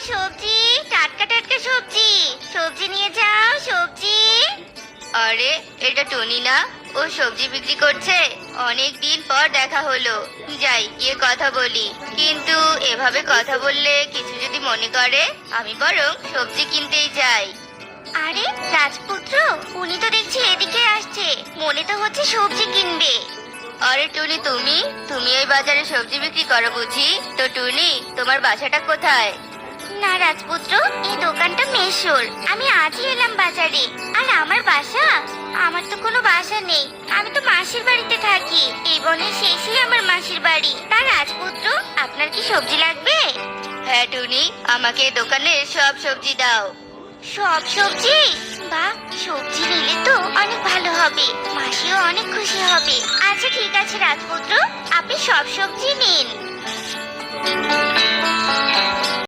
সবজি, টাটকা টাটকা সবজি। সবজি নিয়ে যাও, সবজি। আরে এটা টনি না? ও সবজি বিক্রি করছে। অনেক দিন পর দেখা হলো। যাই গিয়ে কথা বলি। কিন্তু এভাবে কথা বললে কিছু যদি মনে করে, আমি বরং সবজি কিনতেই যাই। আরে রাজপুত্র, উনি তো দেখছি এদিকে আসছে। মনে তো হচ্ছে সবজি কিনবে। আরে টুনি, তুমি তুমি এই বাজারে সবজি বিক্রি করো বুঝি? তো টুনি, তোমার বাসাটা কোথায়? না রাজপুত্র, এই দোকানটা মেশোর। আমি আজই এলাম বাজারে। আর আমার বাসা? আমার তো কোনো বাসা নেই। আমি তো মাসির বাড়িতে থাকি। এই বনের শেষেই আমার মাসির বাড়ি। তা রাজপুত্র, আপনার কি সবজি লাগবে? হ্যাঁ টুনি, আমাকে এই দোকানের সব সবজি দাও। সব সবজি? বাহ, সবজি নিলে তো অনেক ভালো হবে। মাসিও অনেক খুশি হবে। আচ্ছা ঠিক আছে রাজপুত্র, আপনি সব সবজি নিন।